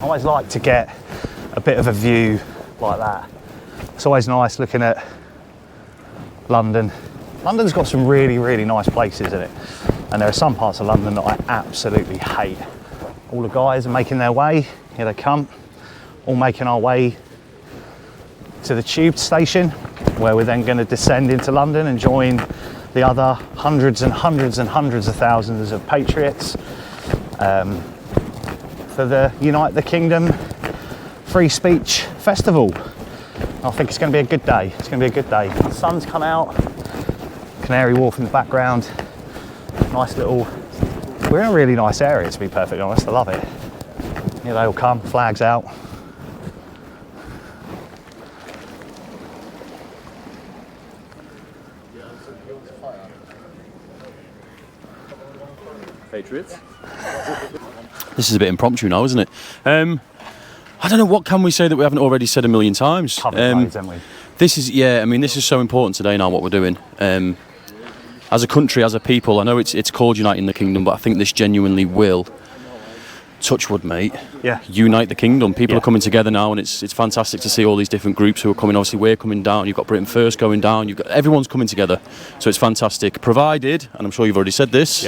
I always like to get a bit of a view like that. It's always nice looking at London. London's got some really, really nice places in it. And there are some parts of London that I absolutely hate. All the guys are making their way, here they come, all making our way to the tube station, where we're then going to descend into London and join the other hundreds and hundreds and hundreds of thousands of patriots for the Unite the Kingdom Free Speech Festival. I think it's going to be a good day. It's going to be a good day. The sun's come out, Canary Wharf in the background. Nice little, we're in a really nice area, to be perfectly honest. I love it. Here they all come, flags out. Patriots. This is a bit impromptu now, isn't it? I don't know, what can we say that we haven't already said a million times? Haven't we? This is, yeah, I mean, this is so important today now, what we're doing. As a country, as a people, I know it's called Uniting the Kingdom, but I think this genuinely will, touch wood, mate, unite the kingdom. People are coming together now, and it's fantastic to see all these different groups who are coming. Obviously, we're coming down. You've got Britain First going down. You've got everyone's coming together, so it's fantastic. Provided, and I'm sure you've already said this,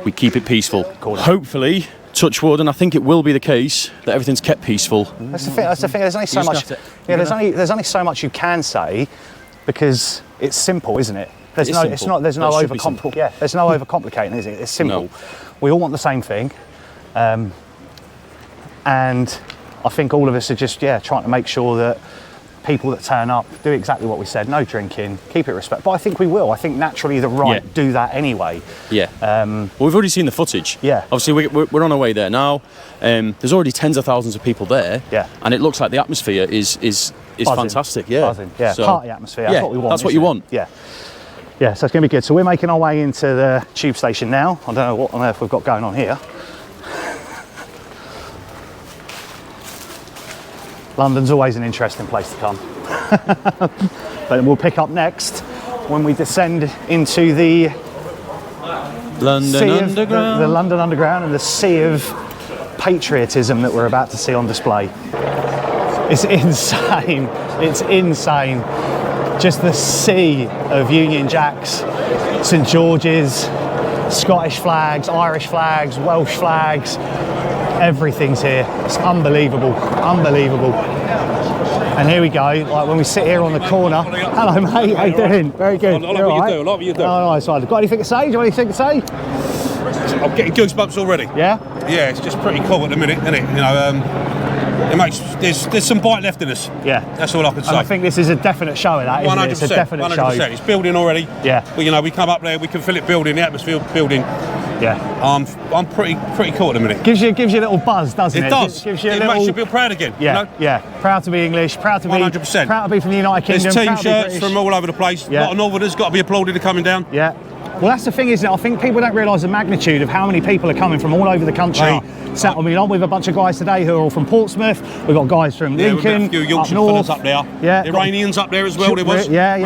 we keep it peaceful. Hopefully, touch wood, and I think it will be the case that everything's kept peaceful. That's the thing. There's only so much. There's only so much you can say, because it's simple, isn't it? There's no overcomplicating, is it? It's simple. No. We all want the same thing. And I think all of us are just trying to make sure that people that turn up do exactly what we said. No drinking, keep it respect. But I think we will. I think naturally the right do that anyway. Well, we've already seen the footage. Obviously we're on our way there now. There's already tens of thousands of people there. And it looks like the atmosphere is fantastic. Buzzing. So, party atmosphere. That's what we want. That's what you want. Yeah, so it's going to be good. So we're making our way into the tube station now. I don't know what on earth we've got going on here. London's always an interesting place to come. But we'll pick up next when we descend into the London Underground. The London Underground and the sea of patriotism that we're about to see on display. It's insane. It's insane. Just the sea of Union Jacks, St George's, Scottish flags, Irish flags, Welsh flags, everything's here. It's unbelievable, unbelievable. And here we go, like when we sit here on the corner. Hello mate, how you doing? Very good. I like what you do, Oh, nice one. Got anything to say? Do you want anything to say? I'm getting goosebumps already. Yeah? Yeah, it's just pretty cool at the minute, isn't it? You know, it makes there's some bite left in us. Yeah, that's all I can say. And I think this is a definite show of that, isn't it? It's a definite 100%. show. It's building already. Yeah. Well, you know, we come up there, we can feel it building, the atmosphere building. Yeah. I'm pretty cool at the minute. Gives you a little buzz, doesn't it? It does. Gives you it makes you feel proud again. Yeah. You know? Yeah. Proud to be English. Proud to be 100%. Proud to be from the United Kingdom. There's T-shirts from all over the place. Yeah. A lot of Northerners got to be applauded for coming down. Yeah. Well, that's the thing, isn't it? I think people don't realise the magnitude of how many people are coming from all over the country. I mean, I'm with a bunch of guys today who are all from Portsmouth. We've got guys from Lincoln, we've got a few Yorkshire up north. fellas up there. Yeah. Iranians up there as well. There was. Yeah.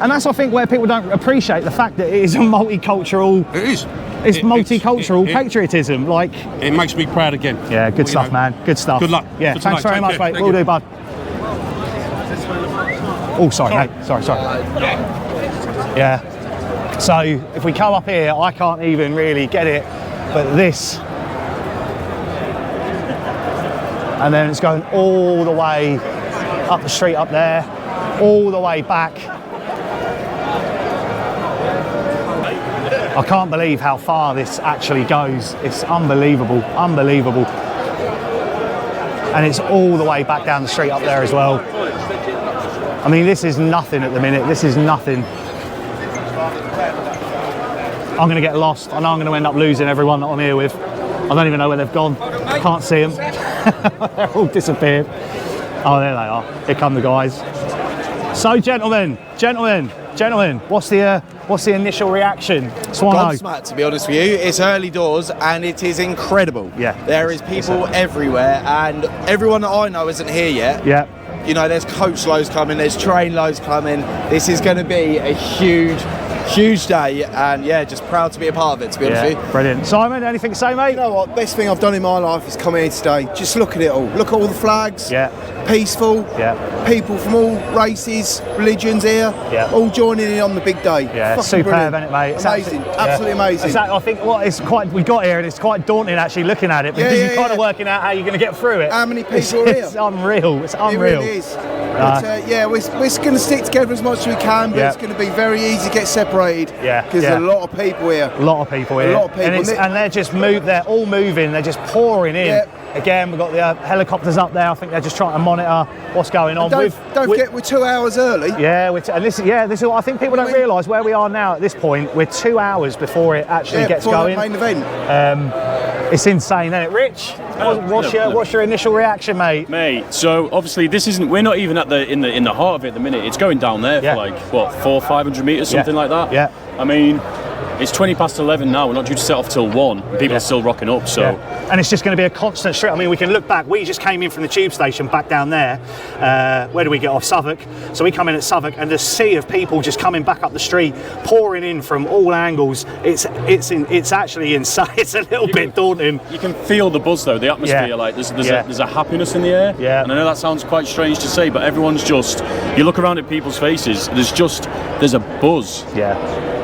And that's, I think, where people don't appreciate the fact that it is a multicultural. It is. It's multicultural patriotism. Like, it makes me proud again. Yeah, good stuff, man. Good stuff. Good luck. Yeah, thanks very much, mate. Will do, bud. Oh, sorry, mate. Sorry. Yeah. So if we come up here, I can't even really get it, but this, and then it's going all the way up the street up there, all the way back. I can't believe how far this actually goes. It's unbelievable, unbelievable. And it's all the way back down the street up there as well. I mean, this is nothing at the minute. This is nothing. I'm going to get lost. I know I'm going to end up losing everyone that I'm here with. I don't even know where they've gone. Can't see them. They're all disappeared. Oh, there they are. Here come the guys. So, gentlemen, what's the initial reaction? Gobsmacked, to be honest with you. It's early doors and it is incredible. Yeah. There is people everywhere, and everyone that I know isn't here yet. Yeah. You know, there's coach loads coming, there's train loads coming. This is going to be a huge Huge day, and yeah, just proud to be a part of it, to be honest with you. Brilliant. Simon, anything to say, mate? You know what? Best thing I've done in my life is come here today. Just look at it all. Look at all the flags. Yeah. Peaceful. Yeah. People from all races, religions here. Yeah. All joining in on the big day. Yeah. Fucking Superb, brilliant. isn't it, mate? It's Amazing. Absolutely amazing. Exactly. I think we got here and it's quite daunting actually looking at it because you're kind of working out how you're going to get through it. How many people are here? It's unreal. It's unreal. It really is. But yeah, we're going to stick together as much as we can, but it's going to be very easy to get separated. Yeah. Because there's a lot of people here. A lot of people here. A lot of people. And they're just they're all moving. They're just pouring in. Yeah. Again, we've got the helicopters up there. I think they're just trying to monitor what's going on. Don't forget, we're 2 hours early. Yeah, this is what I think people don't realise where we are now at this point. We're 2 hours before it actually gets going. Main event. It's insane, isn't it, Rich? What's your initial reaction, mate? Mate, so obviously we're not even at in the heart of it at the minute. It's going down there for like what 400-500 metres, something like that. Yeah. I mean, it's 11:20 now. We're not due to set off till 1. And people are still rocking up. So. Yeah. And it's just going to be a constant strip. I mean, we can look back. We just came in from the tube station back down there. Where do we get off? Southwark. So we come in at Southwark, and the sea of people just coming back up the street, pouring in from all angles. It's actually insane. It's a little bit daunting. You can feel the buzz though, the atmosphere. Yeah. Like there's a happiness in the air. Yeah. And I know that sounds quite strange to say, but everyone's just. You look around at people's faces. There's a buzz. Yeah.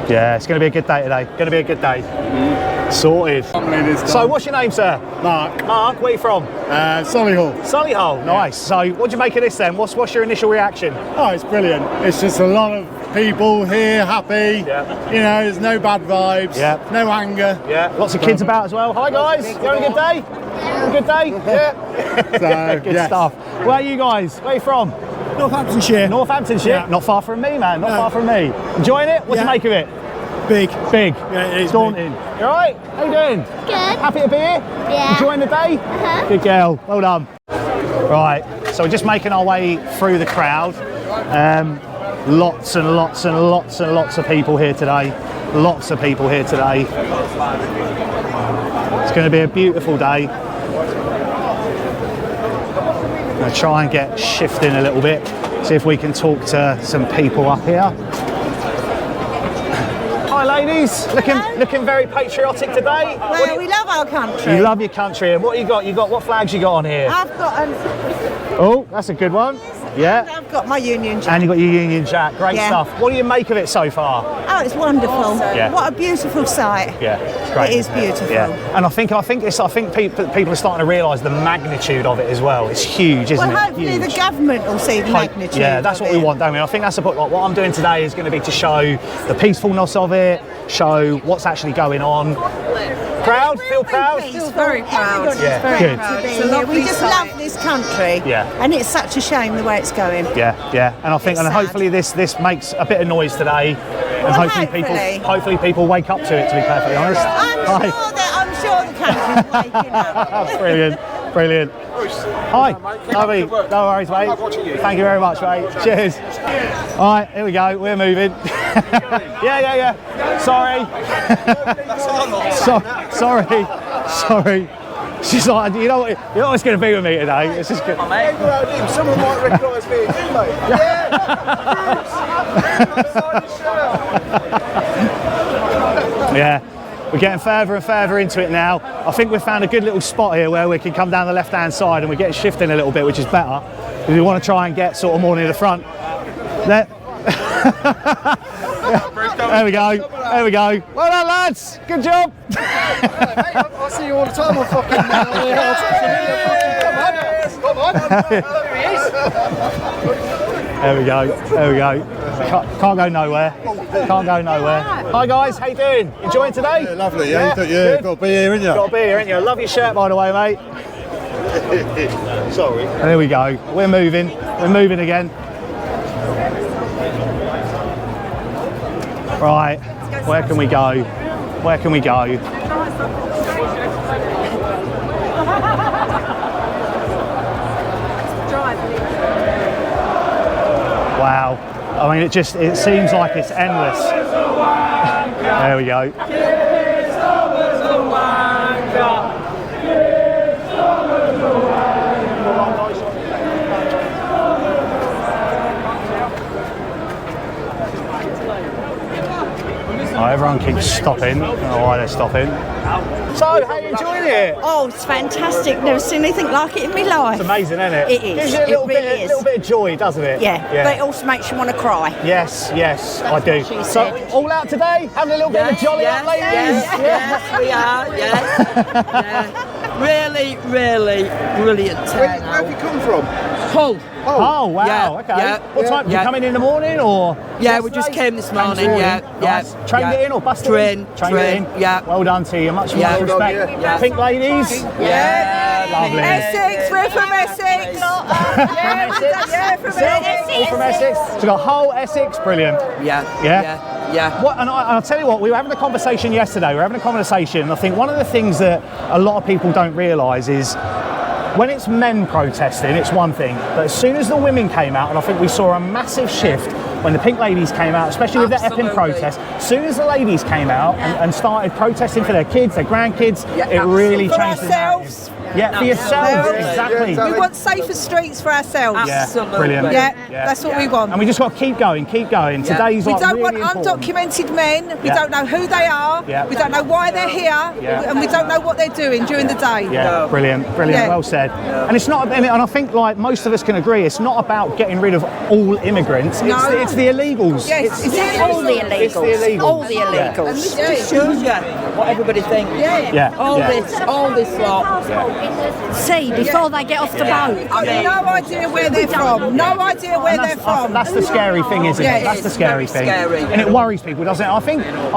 Yeah, it's going to be a good day today. Going to be a good day. Sorted. So, what's your name, sir? Mark. Mark, where are you from? Solihull. Solihull, nice. So, what do you make of this then? What's your initial reaction? Oh, it's brilliant. It's just a lot of people here, happy. Yeah. You know, there's no bad vibes. Yeah. No anger. Yeah. Lots of kids about as well. Hi guys. You having a good day? A good day? Yeah. So, good stuff. Where are you guys? Where are you from? Northamptonshire. Northamptonshire. Yeah. Not far from me, man. Not far from me. Enjoying it? What do you make of it? Big. Big. Yeah, it is daunting. You alright? How you doing? Good. Happy to be here? Yeah. Enjoying the day? Good girl. Well done. Right. So we're just making our way through the crowd. Lots and lots and lots and lots of people here today. Lots of people here today. It's going to be a beautiful day. I'm going to try and get shifting a little bit. See if we can talk to some people up here. Hi ladies, looking very patriotic today. Well, we love our country. You love your country, and what you got? What flags you got on here? I've got Oh, that's a good one. Yeah. I've got my Union Jack. And you got your Union Jack. Great stuff. What do you make of it so far? Oh, it's wonderful. Yeah. What a beautiful sight. Yeah, it's great. It is beautiful. Yeah. And I think people are starting to realise the magnitude of it as well. It's huge, isn't it? Well, hopefully Huge. the government will see the magnitude. Yeah, that's of what we it. want, don't we? I think that's what I'm doing today is going to be to show the peacefulness of it, show what's actually going on. Proud? Feel proud? Feel very proud. Yeah, Everybody's very good. proud to be here. We just love this country. Yeah. And it's such a shame the way it's going. Yeah. And I think, It's and sad. hopefully this makes a bit of noise today, and Well, hopefully people wake up to it. To be perfectly honest. I'm sure the country's waking up. Brilliant. Hi. Harvey. No worries, mate. Thank you very much, mate. Cheers. All right, here we go. We're moving. Yeah. Sorry. She's like, you know what it's going to be with me today. It's just good. Someone might recognise me as you, mate. Yeah, we're getting further and further into it now. I think we've found a good little spot here where we can come down the left-hand side, and we're getting shifting a little bit, which is better. Because we want to try and get sort of more near the front. There. There we go. Well done, lads. Good job. I see you all the time on fucking Come on. There we go. Can't go nowhere. Hi guys, how you doing? Enjoying today? Yeah, lovely. Yeah, Got to be here, ain't you? Got to be here, ain't you? Love your shirt, by the way, mate. Sorry. There we go. We're moving again. Right, where can we go? Wow. I mean, it seems like it's endless. There we go. Everyone keeps stopping. I don't know why they're stopping. So, how are you enjoying it? Oh, it's fantastic. Never seen anything like it in my life. It's amazing, isn't it? It is. Gives you a little, really little bit of joy, doesn't it? Yeah, but it also makes you want to cry. Yes, I do. she So, said. all out today? Having a little bit of a jolly up, ladies? Yes, we are, yes. Really, really brilliant Where have you come from? Hull. Oh, wow, Yeah, okay. yeah, What time? Did you come in the morning or? Yeah, we just came this morning, yeah. Nice. Trained it in or busted Train, it in? yeah. Well done to you, much Yeah. respect. Yeah. Pink ladies? Yeah. Lovely. Essex, we're from Essex. Yeah, from All from Essex. So we've got whole Essex, brilliant. Yeah. What, and I'll tell you what, we were having a conversation yesterday, and I think one of the things that a lot of people don't realise is when it's men protesting, it's one thing, but as soon as the women came out, and I think we saw a massive shift when the pink ladies came out, especially with the Epping protest, as soon as the ladies came out and started protesting for their kids, their grandkids, it really changed the narrative. Yeah, for yourselves, exactly. We want safer streets for ourselves. Yeah, brilliant. Yeah, that's what we want. And we just got to keep going. Today's We like don't really want important. undocumented men. We don't know who they are. Yeah. We don't know why they're here. And we don't know what they're doing during the day. Yeah, brilliant, Yeah. well said. And it's not, and I think like most of us can agree, it's not about getting rid of all immigrants. No. It's the illegals. Yes, It's all the illegals. It's the illegals. All the Yeah. illegals. And this just shows you what everybody thinks. Yeah. All this lot. See, before they get off the boat. I've no idea where they're from. No idea where they're from. That's the scary thing, isn't Yeah, it? That's it the is scary very thing. scary. And it worries people, doesn't it? I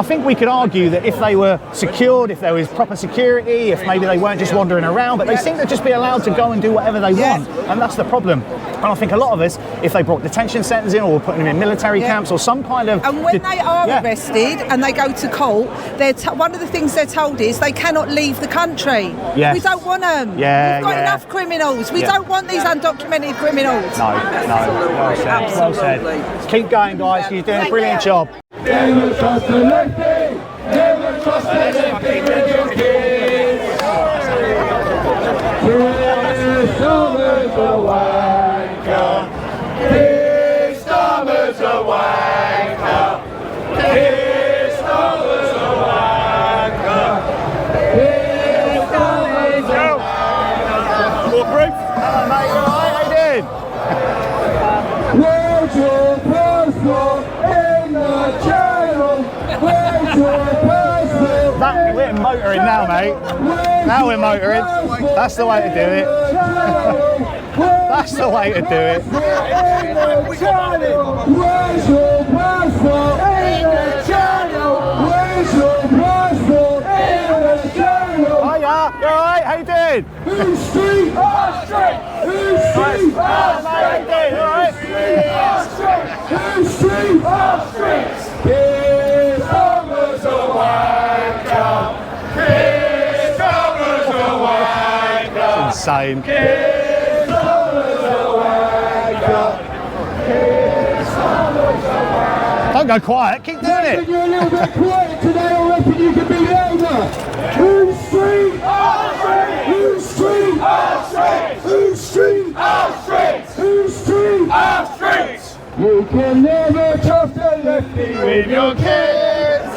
think we could argue that if they were secured, if there was proper security, if maybe they weren't just wandering around, but they seem to just be allowed to go and do whatever they want. And that's the problem. And I think a lot of us, if they brought detention centres in or were putting them in military camps or some kind of... And when they are arrested and they go to court, one of the things they're told is they cannot leave the country. Yes. We don't want them. Yeah, We've got enough criminals. We don't want these undocumented criminals. No, well said, well said. Keep going, guys, you're doing a brilliant job. Never trust a lefty, never trust a lefty with your kids. This summer's a wanker, this summer's a wanker, this summer's a wanker, this summer's a wanker. Hello, mate, you alright? How you doing? Where's your personal in the channel? Where's your personal? We're motoring now, mate. Now we're motoring. That's the way to do it. That's the way to do it. Where's your personal in the channel? Where's your personal in the channel? Hiya, you alright? How you doing? Who's street? Our street. Who's street? Our How you doing? Alright? Who's street? Our street. This summer's a wanker. This summer's a wanker. Insane. This summer's a wanker. This summer's a wanker. Don't go quiet, keep doing Reckon it. you're a little bit quiet today, I reckon you can be louder. Who's street? Our street. Who's street? Our street. Who's street? Our street. Who's street? Our street. You can never trust a lefty with your kids.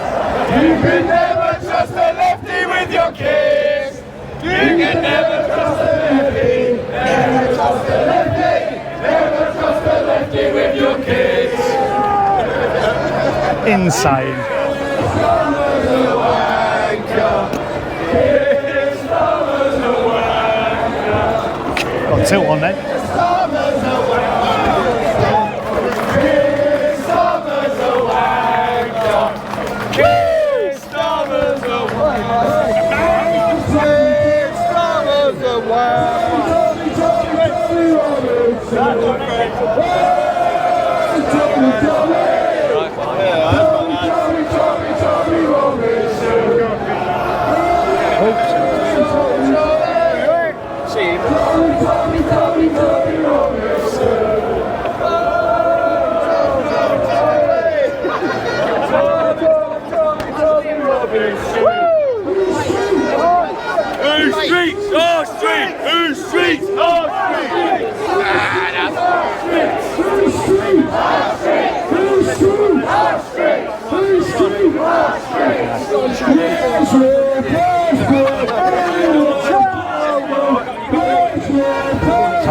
You can never trust a lefty with your kids. You can never trust a lefty. Never trust a lefty. Never trust a lefty with your kids. Insane. Summer's a wanker. This summer's a wanker. Got a tilt on then. Summer's a wanker. This summer's a wanker. This summer's a wanker. This summer's a Who's streets? Our street! Who's streets? Our street! Who's street? Our street! Who's street? Our street! Who's street? Our street!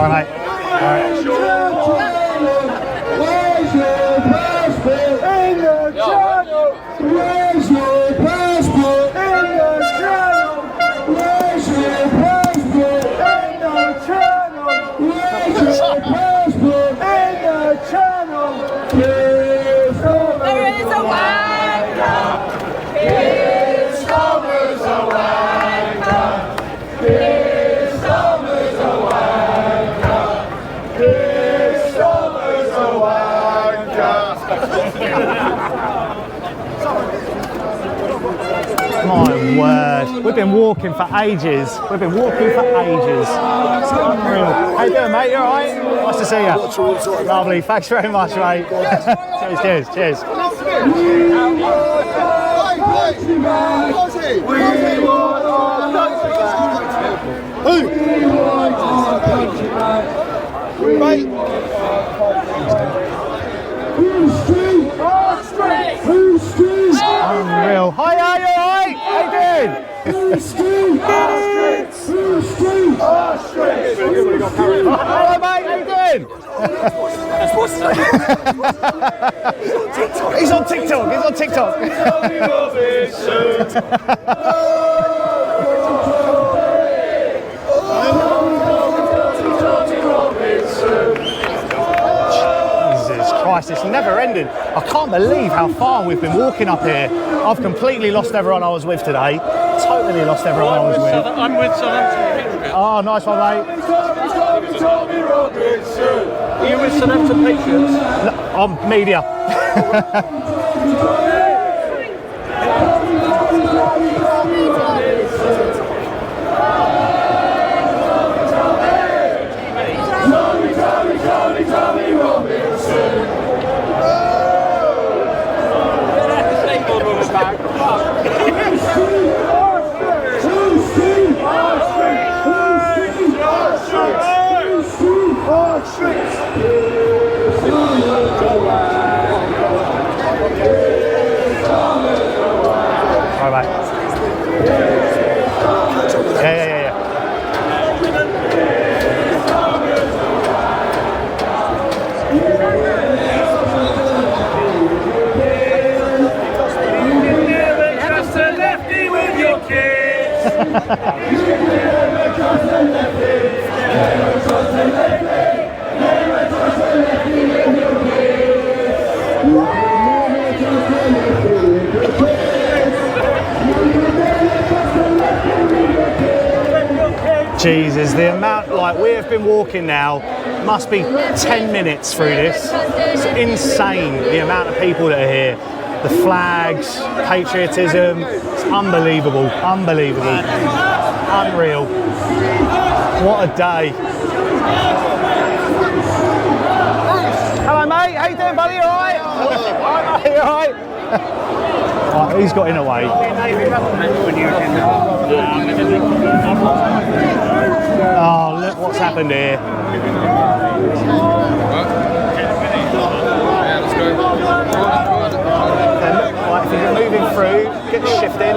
All right, mate. All right. Where's your passport? In the channel. Where's your passport? In the channel. Where's your passport? In the channel. Where's your passport? In the channel. There is a wanker. Here's Homer's a wanker. Here's Homer's a wanker. Here's Homer's a wanker. My word, we've been walking for ages. It's unreal. How you doing, mate? You all right? Nice to see you. Lovely. Thanks very much, mate. Cheers. Unreal. Hi, are you alright? How you doing? Hello, mate. How you doing? He's on TikTok. Jesus Christ, it's never ending. I can't believe how far we've been walking up here. I've completely lost everyone I was with today. Totally lost everyone I was with. I'm with Southampton. Oh, nice one, mate. Are you with Southampton Patriots? No, I'm media. All right. Yeah. Just a lefty with your kids. Jesus, the amount, like, we have been walking now, must be 10 minutes through this. It's insane, the amount of people that are here. The flags, patriotism, it's unbelievable, unreal. What a day. Hello, mate, how you doing, buddy, you all right? Hi, mate, you all right? Right, he's got in a way. Oh, look what's happened here. Right, if you're moving through, get the shift in.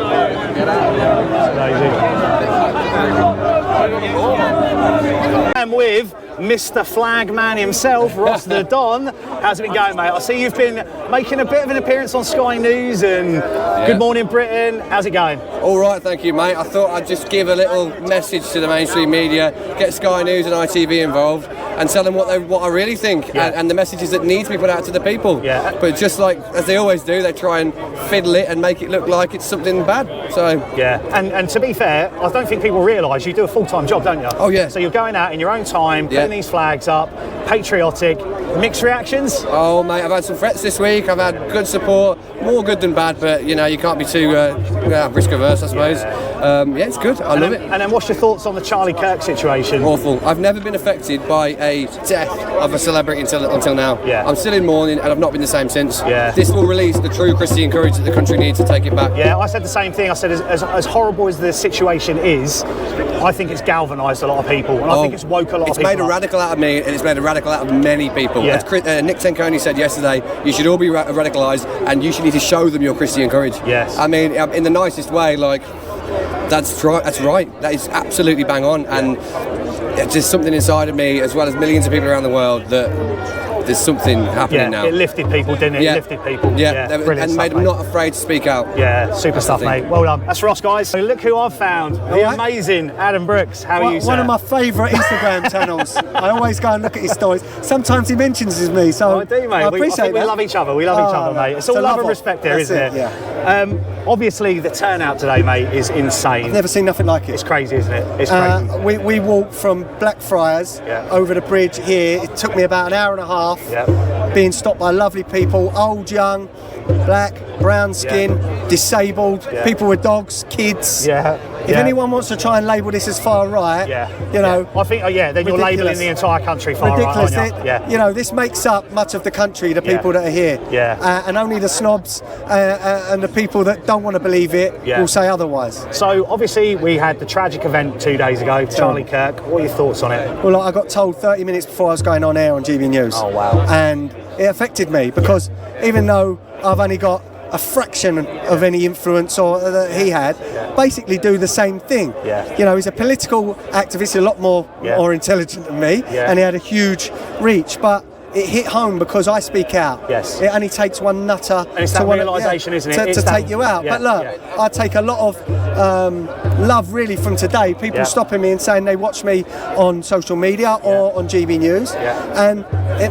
I'm with Mr. Flagman himself, Ross the Don. How's it been going, mate? I see you've been making a bit of an appearance on Sky News and Good Morning Britain. How's it going? All right, thank you, mate. I thought I'd just give a little message to the mainstream media, get Sky News and ITV involved, and tell them what I really think and the messages that need to be put out to the people. Yeah. But just like as they always do, they try and fiddle it and make it look like it's something bad. So yeah, and to be fair, I don't think people realise you do a full-time job, don't you? Oh yeah. So you're going out in your own time, putting these flags up, patriotic. Mixed reactions? Oh mate, I've had some threats this week. I've had good support, more good than bad, but you know you can't be too risk averse, I suppose. Yeah, it's good. I love it. And then what's your thoughts on the Charlie Kirk situation? Awful. I've never been affected by a death of a celebrity until now. Yeah. I'm still in mourning and I've not been the same since. Yeah. This will release the true Christian courage that the country needs to take it back. Yeah, I said the same thing. I said as horrible as the situation is, I think it's galvanised a lot of people, and I think it's woke a lot of people. It's made a radical out of me, and it's made a radical out of many people. Yeah. As Nick Tenconi said yesterday, you should all be radicalised, and you should need to show them your Christian courage. Yes. I mean, in the nicest way, like, that's right. That is absolutely bang on, and just something inside of me, as well as millions of people around the world, that there's something happening now. It lifted people, didn't it? Yeah. It lifted people. And made them not afraid to speak out. Yeah, super stuff, mate. Well done. That's Ross, guys. So look who I've found. The amazing Adam Brooks. How are you, sir? One of my favourite Instagram channels. I always go and look at his stories. Sometimes he mentions me, so I do, mate. I appreciate we love each other. We love each other, mate. It's all love and respect here, isn't it? Yeah. Obviously, the turnout today, mate, is insane. I've never seen nothing like it. It's crazy, isn't it? It's crazy. We walked from Blackfriars over the bridge here. It took me about an hour and a half, being stopped by lovely people, old, young, black, brown skin, disabled, people with dogs, kids. If anyone wants to try and label this as far right, you know, I think, then you're labelling the entire country far ridiculous. right, aren't you? You know, this makes up much of the country, the people that are here. And only the snobs and the people that don't want to believe it will say otherwise. So, obviously, we had the tragic event 2 days ago, Charlie Kirk. What are your thoughts on it? Well, I got told 30 minutes before I was going on air on GB News. Oh, wow. And it affected me because even though I've only got a fraction of any influence or that he had, basically do the same thing. You know, he's a political activist, a lot more intelligent than me, and he had a huge reach, but it hit home because I speak out. It only takes one nutter to realisation, isn't it? To take you out. But look, I take a lot of love really from today. People stopping me and saying they watch me on social media or on GB News, and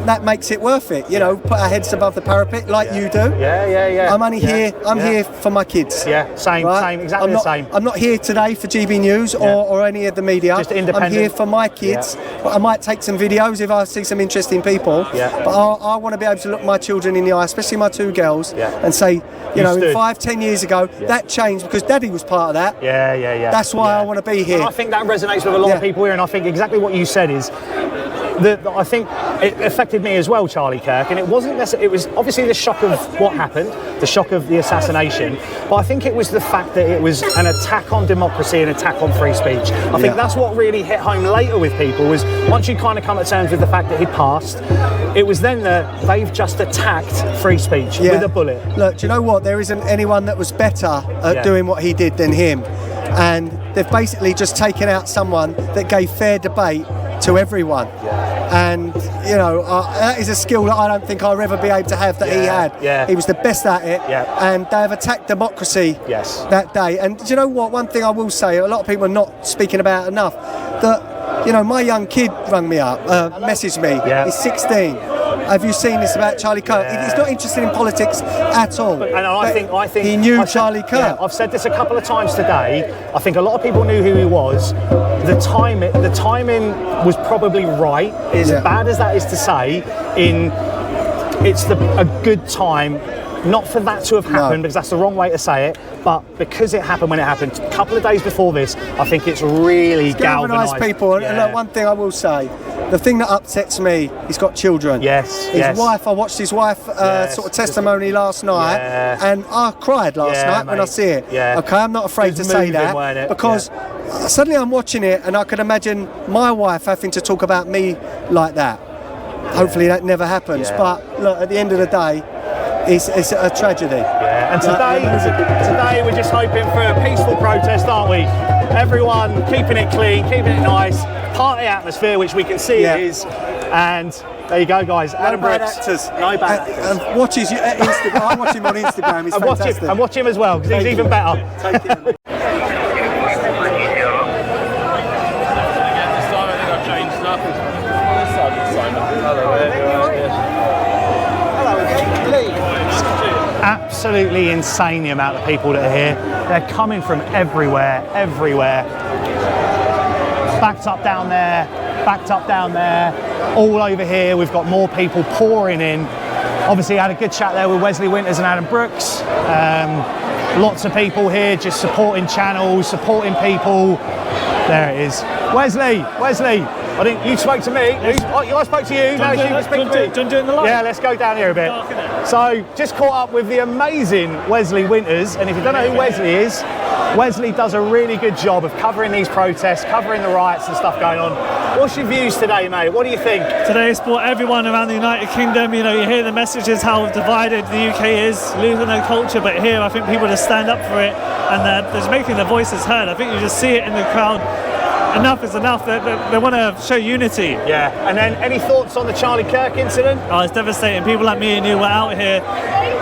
that makes it worth it. You know, put our heads above the parapet like you do. I'm only here. I'm here for my kids. Same, exactly the same. I'm not here today for GB News or any of the media. Just independent. I'm here for my kids. But I might take some videos if I see some interesting people. But I want to be able to look my children in the eye, especially my two girls, and say, you know, 5-10 years ago, that changed because Daddy was part of that. That's why I want to be here. And I think that resonates with a lot of people here, and I think exactly what you said is that I think it affected me as well, Charlie Kirk, and it wasn't necessarily, it was obviously the shock of what happened, the shock of the assassination, but I think it was the fact that it was an attack on democracy and attack on free speech. I think that's what really hit home later with people, was once you kind of come to terms with the fact that he passed, it was then that they've just attacked free speech with a bullet. Look, do you know what? There isn't anyone that was better at doing what he did than him. And they've basically just taken out someone that gave fair debate to everyone. And, you know, that is a skill that I don't think I'll ever be able to have that he had. He was the best at it. And they have attacked democracy that day. And do you know what? One thing I will say, a lot of people are not speaking about enough, that, you know, my young kid rang me up, messaged me. He's 16. Have you seen this about Charlie Kirk? He's not interested in politics at all. And I think he knew Charlie Kirk. I've said this a couple of times today. I think a lot of people knew who he was. The timing was probably right. As bad as that is to say, it's a good time. Not for that to have happened, because that's the wrong way to say it, but because it happened when it happened, a couple of days before this, I think it's really galvanised people. And look, one thing I will say, the thing that upsets me, he's got children. His wife, I watched his wife sort of testimony last night, and I cried last night when I see it. Okay, I'm not afraid to say that, because suddenly I'm watching it and I could imagine my wife having to talk about me like that. Hopefully that never happens, but look, at the end of the day, it's a tragedy. And today we're just hoping for a peaceful protest, aren't we? Everyone keeping it clean, keeping it nice, party atmosphere, which we can see it is. And there you go, guys. Adam Brits. No bad actors. And watch his Instagram. I watch him on Instagram. He's fantastic. And watch him as well, because he's even better. Take care. Absolutely insane the amount of people that are here. They're coming from everywhere. Backed up down there, all over here. We've got more people pouring in. Obviously, I had a good chat there with Wesley Winters and Adam Brooks. Lots of people here just supporting channels, supporting people. There it is. Wesley, I think you spoke to me. I spoke to you. Now you can speak to me. Do you do it in the light? Yeah, let's go down here a bit. So, just caught up with the amazing Wesley Winters, and if you don't know who Wesley is, Wesley does a really good job of covering these protests, covering the riots and stuff going on. What's your views today, mate? What do you think? Today it's brought everyone around the United Kingdom. You know, you hear the messages how divided the UK is, losing their culture, but here I think people just stand up for it and they're just making their voices heard. I think you just see it in the crowd. enough is enough. They want to show unity. Yeah. And then any thoughts on the Charlie Kirk incident? Oh, it's devastating. People like me and you were out here,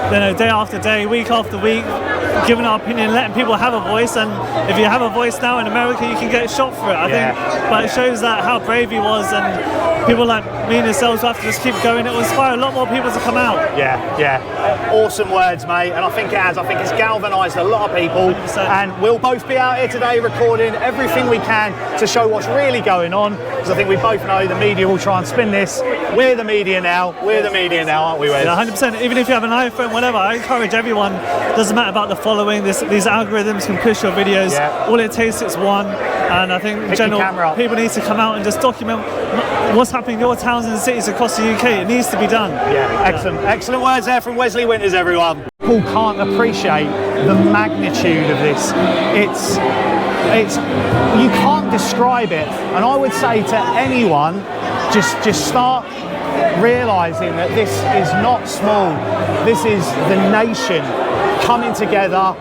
you know, day after day, week after week, giving our opinion, letting people have a voice. And if you have a voice now in America, you can get shot for it. I think, but it shows that how brave he was, and people like me and yourselves have to just keep going. It will inspire a lot more people to come out. Yeah. Awesome words, mate. And I think it has. I think it's galvanised a lot of people. 100%. And we'll both be out here today recording everything we can to show what's really going on. Because I think we both know the media will try and spin this. We're the media now. Aren't we, Wes? Yeah, 100%. Even if you have an iPhone, whatever, I encourage everyone. Doesn't matter about the following. These algorithms can push your videos. Yeah. All it takes is one. And I think in general, people need to come out and just document what's happening in your towns and cities across the UK. It needs to be done. Excellent words there from Wesley Winters, everyone. People can't appreciate the magnitude of this. It's you can't describe it. And I would say to anyone, just start realising that this is not small. This is the nation coming together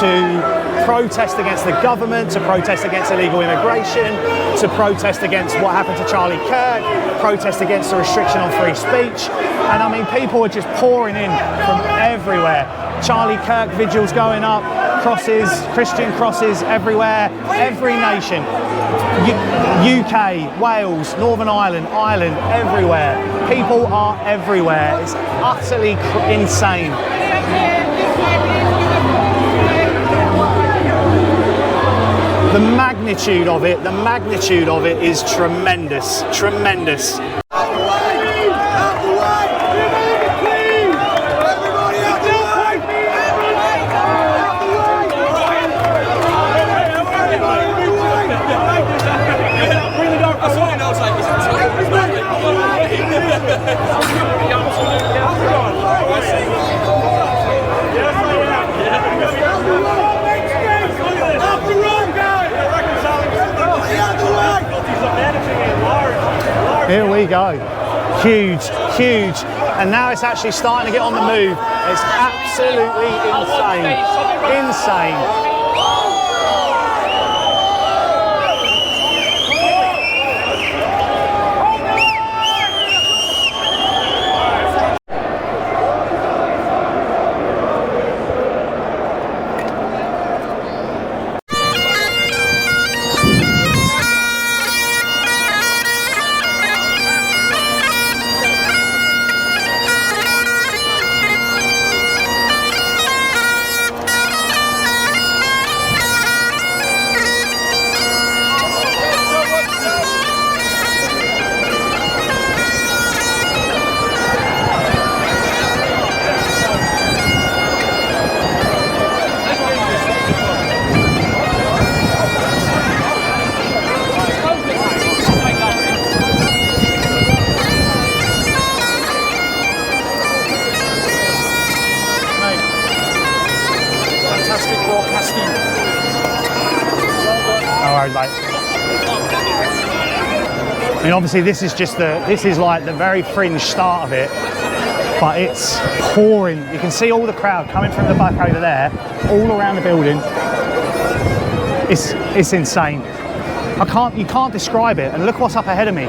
to protest against the government, to protest against illegal immigration, to protest against what happened to Charlie Kirk, protest against the restriction on free speech. And I mean, people are just pouring in from everywhere. Charlie Kirk vigils going up, crosses, Christian crosses everywhere, every nation. UK, Wales, Northern Ireland, Ireland, everywhere. People are everywhere. It's utterly insane. The magnitude of it is tremendous. Here we go. Huge. And now it's actually starting to get on the move. It's absolutely insane. I mean, obviously this is like the very fringe start of it, but it's pouring. You can see all the crowd coming from the back over there, all around the building. It's insane. You can't describe it. And look what's up ahead of me.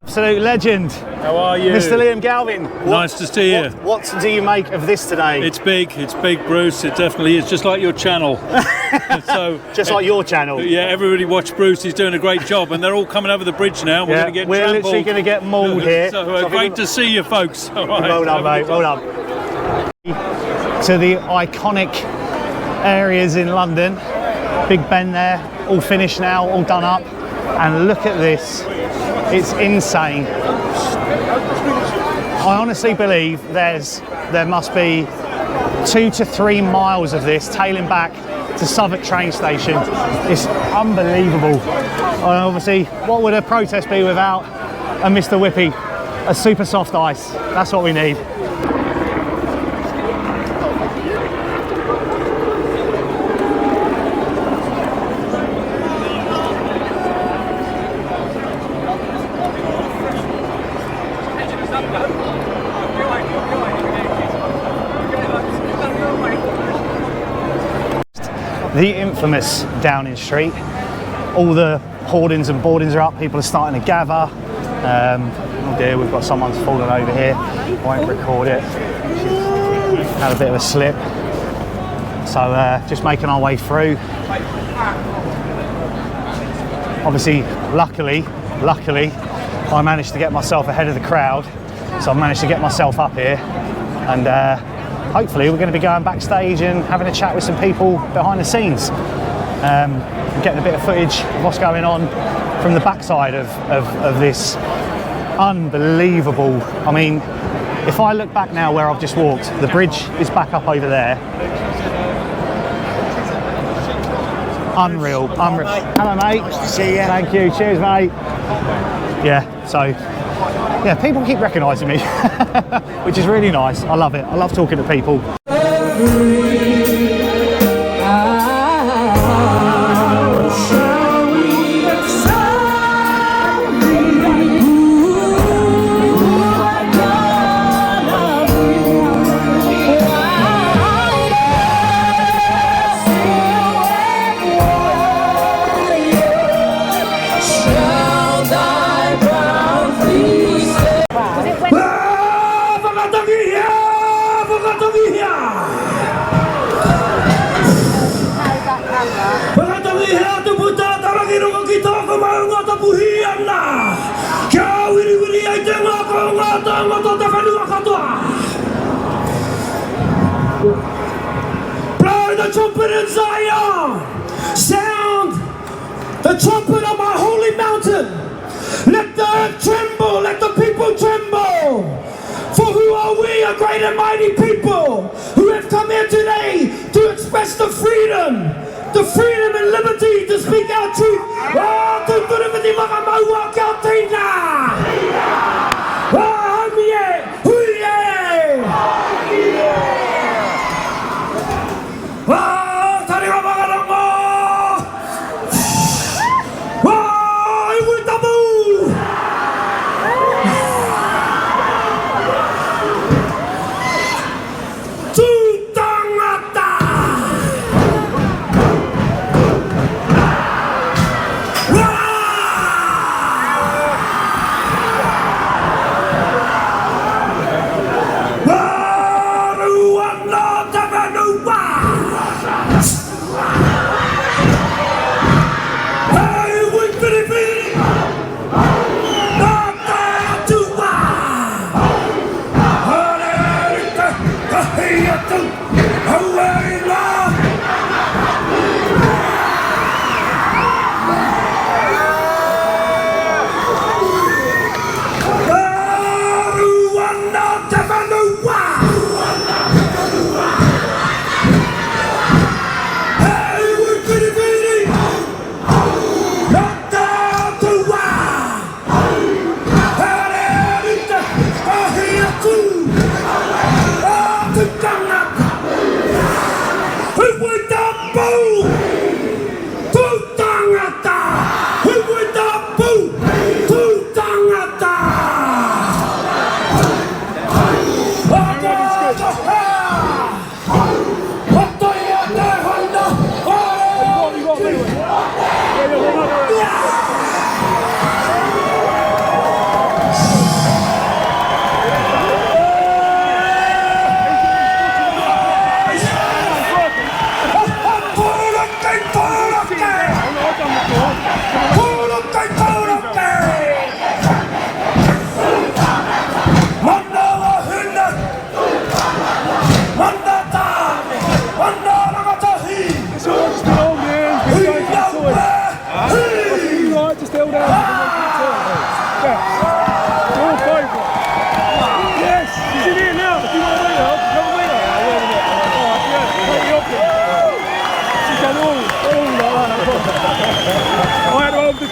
Absolute legend. How are you? Mr. Liam Galvin. Nice to see you. What do you make of this today? It's big, Bruce. It definitely is, just like your channel. So just like your channel. Yeah, everybody watch Bruce. He's doing a great job, and they're all coming over the bridge now. We're going to get we're trampled. Literally going to get mauled here. So great to see you, folks. All right. Well done, mate. Well done. To the iconic areas in London. Big Ben there, all finished now, all done up. And look at this. It's insane. I honestly believe there must be 2 to 3 miles of this tailing back to Southwark train station. It's unbelievable. Obviously, what would a protest be without a Mr. Whippy, a super soft ice? That's what we need. the infamous Downing Street. All the hoardings and boardings are up, people are starting to gather. Oh dear, we've got someone's fallen over here, won't record it. Had a bit of a slip. So just making our way through. Obviously, luckily, I managed to get myself ahead of the crowd. So I managed to get myself up here, and hopefully we're going to be going backstage and having a chat with some people behind the scenes. Getting a bit of footage of what's going on from the backside of this unbelievable. I mean, if I look back now where I've just walked, the bridge is back up over there. Unreal. Hello, mate. Nice to see you. Thank you. Cheers, mate. Yeah, so, yeah, people keep recognising me, which is really nice. I love it. I love talking to people. Blow the trumpet in Zion! Sound the trumpet on my holy mountain! Let the earth tremble, let the people tremble! For who are we, a great and mighty people, who have come here today to express the freedom and liberty to speak our truth. Oh, to liberty, makamauwa kautina! Oh, huye! Oh, tariwa magarango! Oh, iwitamu!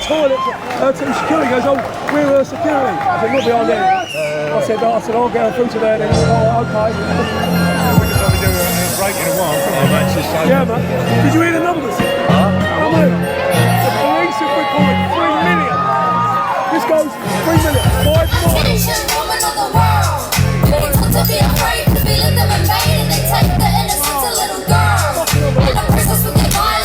Toilet, security goes, oh, we're security. I said, look behind there. I said, I'll get through to there then. Oh, okay. Yeah, man. Did you hear the numbers? How many? The police have recorded 3 million. This goes 3 million. 5 more. To be afraid to be lived and made, and they take the innocence of little girls. And the prisoners with their violence.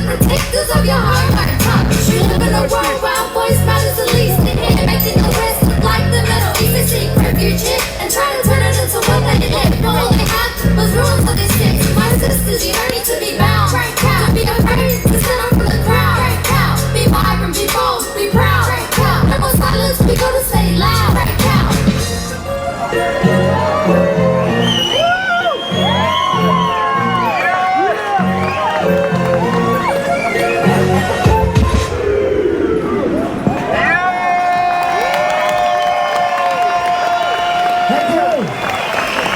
the protectors of your home. You live in a world where voice matters the least, and making the rest look like the Middle East. They seek refuge and try to turn it into what they did. But all they had was ruins of this state. My sisters, you don't need to be bound. Don't be afraid to stand up for the crowd. Be vibrant, be bold, be proud. No more silence, we gotta stay loud.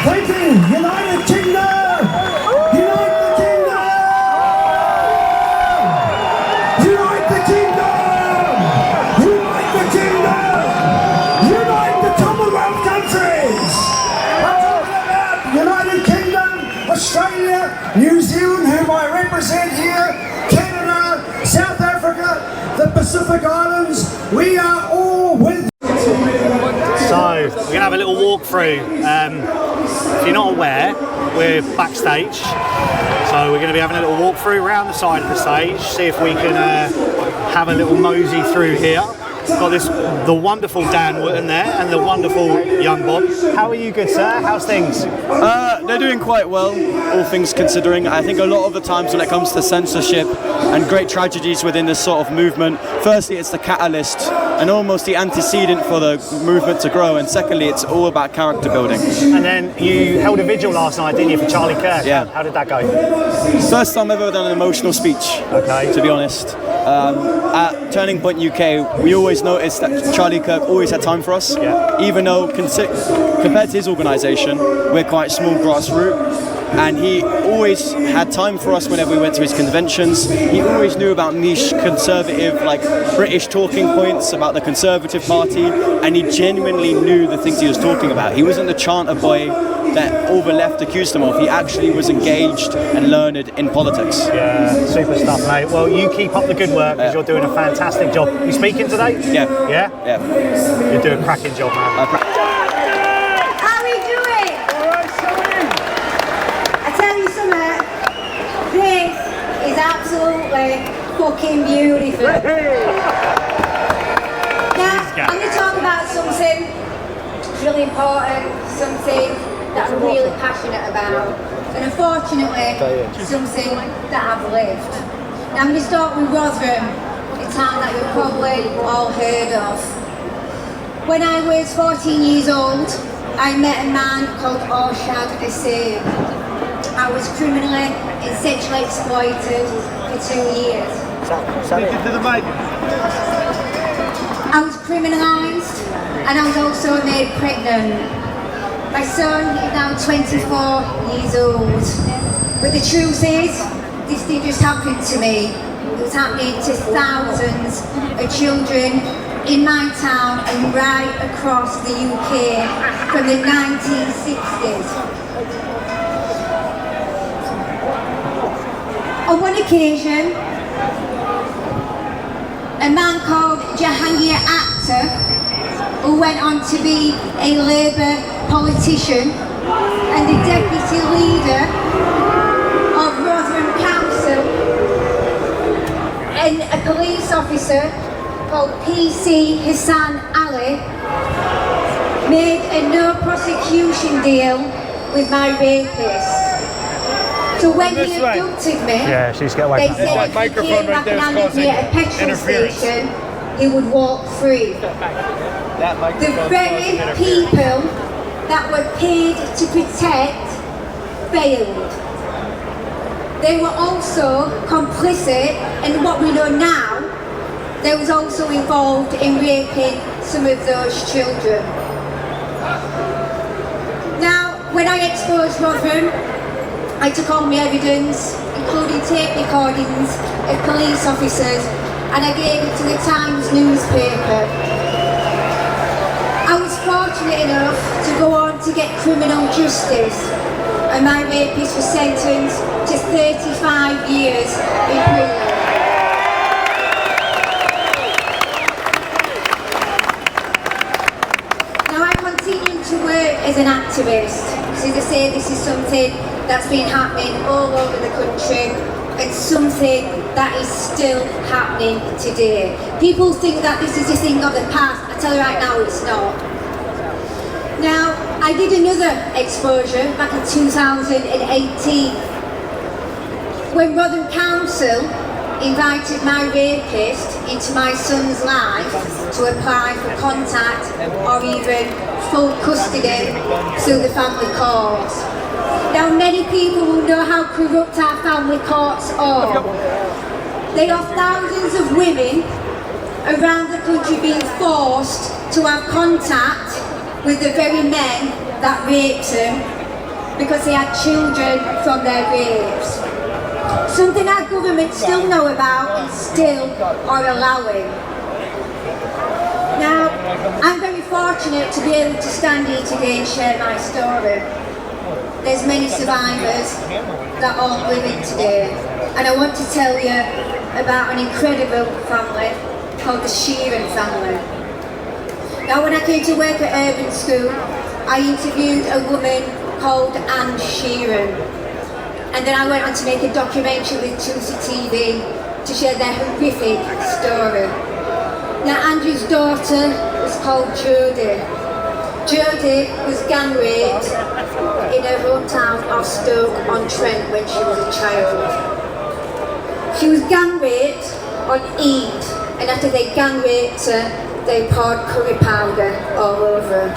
Thank you, United Kingdom! Unite the Kingdom! Unite the Kingdom! Unite the Kingdom! Unite the Commonwealth countries! I'm talking about United Kingdom, Australia, New Zealand, whom I represent here, Canada, South Africa, the Pacific Islands. We are all with. So, we're going to have a little walk through. If you're not aware, we're backstage. So we're going to be having a little walk through around the side of the stage, see if we can have a little mosey through here. Got the wonderful Dan Wootton there and the wonderful young Bob. How are you, good sir? How's things? They're doing quite well, all things considering. I think a lot of the times when it comes to censorship and great tragedies within this sort of movement, firstly it's the catalyst and almost the antecedent for the movement to grow, and secondly it's all about character building. And then you held a vigil last night, didn't you, for Charlie Kirk? Yeah. How did that go? First time I've ever done an emotional speech, to be honest. At Turning Point UK, we always noticed that Charlie Kirk always had time for us, even though compared to his organisation, we're quite small grassroots, and he always had time for us whenever we went to his conventions. He always knew about niche conservative, like British talking points about the Conservative Party, and he genuinely knew the things he was talking about. He wasn't the chanter boy that all the left accused him of. He actually was engaged and learned in politics. Yeah, super stuff, mate. Well, you keep up the good work because you're doing a fantastic job. You speaking today? Yeah. Yeah? Yeah. You're doing a cracking job, man. How we doing? I tell you something, this is absolutely fucking beautiful. Now, I'm going to talk about something really important, something that I'm really passionate about, and unfortunately, something that I've lived. Now I'm going to start with Rotherham, a town that you've probably all heard of. When I was 14 years old, I met a man called Orshad Asir. I was criminally and sexually exploited for 2 years. I was criminalised and I was also made pregnant. My son is now 24 years old. But the truth is, this didn't just happen to me. It was happening to thousands of children in my town and right across the UK from the 1960s. On one occasion, a man called Jahangir Akhtar, who went on to be a Labour politician and the deputy leader of Rotherham Council, and a police officer called PC Hassan Ali, made a no prosecution deal with my rapist. So when he abducted me, they said if he came back and handed me at a petrol station, he would walk free. The very people that were paid to protect failed. They were also complicit in what we know now. They was also involved in raping some of those children. Now, when I exposed Rotherham, I took all my evidence, including tape recordings of police officers, and I gave it to the Times newspaper. I was fortunate enough to go on to get criminal justice, and my rapist was sentenced to 35 years in prison. Now I continue to work as an activist. So as I say, this is something that's been happening all over the country, It's something that is still happening today. People think that this is a thing of the past. I tell you right now, it's not. Now, I did another exposure back in 2018 when Rotherham Council invited my rapist into my son's life to apply for contact or even full custody through the family courts. Now, many people will know how corrupt our family courts are. They have thousands of women around the country being forced to have contact with the very men that raped them because they had children from their rapes. Something our government still know about and still are allowing. Now, I'm very fortunate to be able to stand here today and share my story. There's many survivors that aren't living today, and I want to tell you about an incredible family called the Sheeran family. Now, when I came to work at Urban School, I interviewed a woman called Anne Sheeran, and then I went on to make a documentary with 2C TV to share their horrific story. Now, Andrew's daughter was called Jodie. Jodie was gang raped in her hometown of Stoke-on-Trent when she was a child. She was gang raped on Eid, and after they gang raped her, they poured curry powder all over her.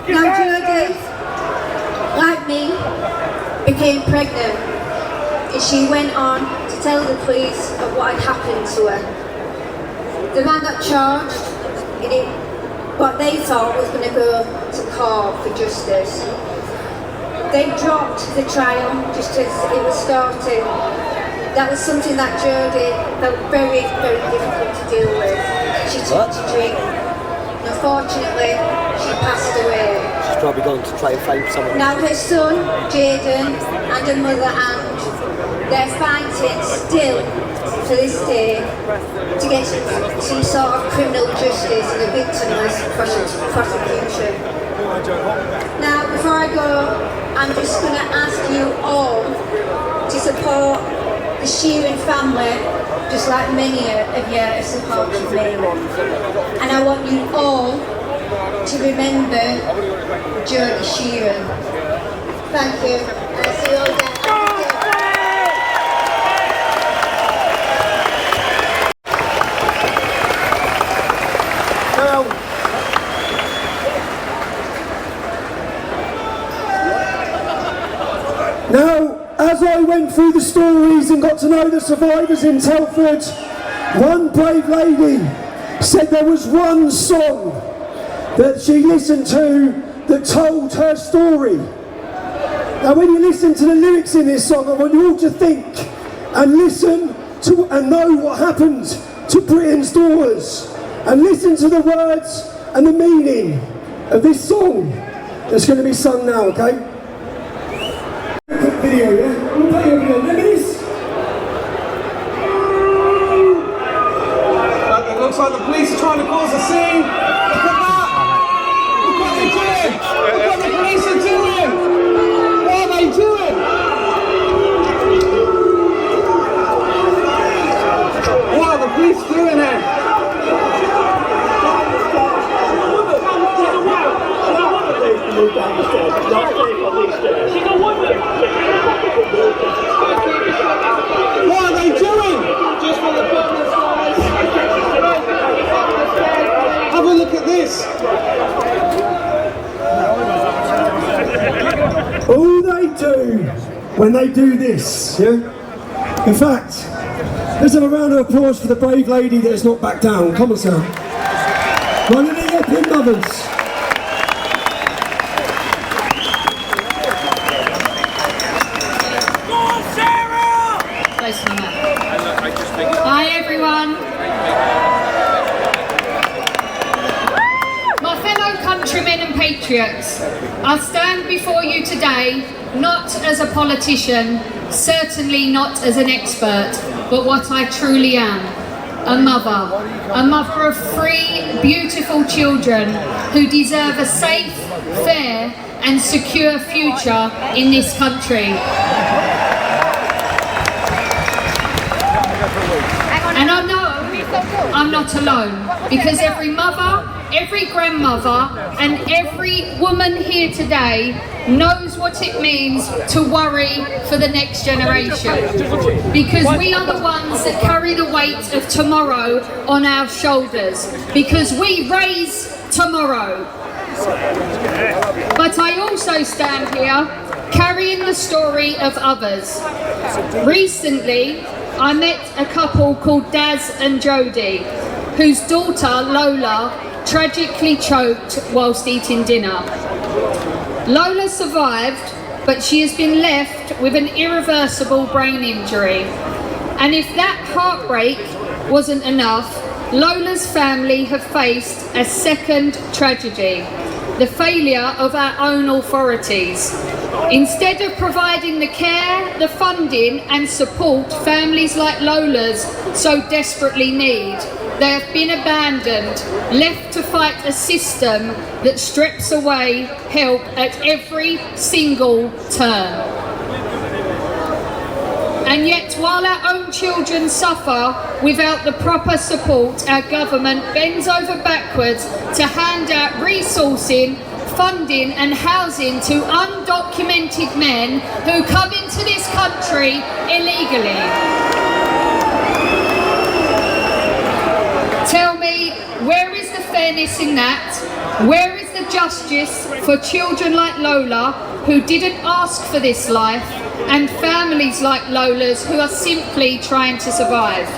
Now Jodie, like me, became pregnant, and she went on to tell the police of what had happened to her. The man got charged in what they thought was going to go to court for justice. They dropped the trial just as it was starting. That was something that Jodie felt very, very difficult to deal with. She took to drink. Unfortunately, she passed away. She's probably going to try and find someone. Now her son, Jaden, and her mother, Anne, they're fighting still to this day to get some sort of criminal justice and a victimless prosecution. Now, before I go, I'm just going to ask you all to support the Sheeran family, just like many of you have supported me. And I want you all to remember Jodie Sheeran. Thank you, and I'll see you all again. Now, as I went through the stories and got to know the survivors in Telford, one brave lady said there was one song that she listened to that told her story. Now, when you listen to the lyrics in this song, I want you all to think and listen to and know what happened to Britain's daughters, and listen to the words and the meaning of this song that's going to be sung now, okay? Video, yeah? We'll play a video. Remember this? It looks like the police are trying to cause a scene. Look at that! Look what they're doing! Look what the police are doing! What are they doing? What are the police doing here? What are they doing? Just for the purpose of have a look at this. All they do when they do this, yeah? In fact, let's have a round of applause for the brave lady that has not backed down. Come on, sir. One of the Epping mothers. Hi everyone. My fellow countrymen and patriots, I stand before you today not as a politician, certainly not as an expert, but what I truly am, a mother of 3 beautiful children who deserve a safe, fair and secure future in this country. I'm not alone, because every mother, every grandmother and every woman here today knows what it means to worry for the next generation, because we are the ones that carry the weight of tomorrow on our shoulders, because we raise tomorrow. But I also stand here carrying the story of others. Recently, I met a couple called Daz and Jodie, whose daughter Lola tragically choked whilst eating dinner. Lola survived, but she has been left with an irreversible brain injury. And if that heartbreak wasn't enough, Lola's family have faced a second tragedy: the failure of our own authorities. Instead of providing the care, the funding and support families like Lola's so desperately need, they have been abandoned, left to fight a system that strips away help at every single turn. And yet, while our own children suffer without the proper support, our government bends over backwards to hand out resourcing, funding and housing to undocumented men who come into this country illegally. Tell me, where is the fairness in that? Where is the justice for children like Lola who didn't ask for this life, and families like Lola's who are simply trying to survive?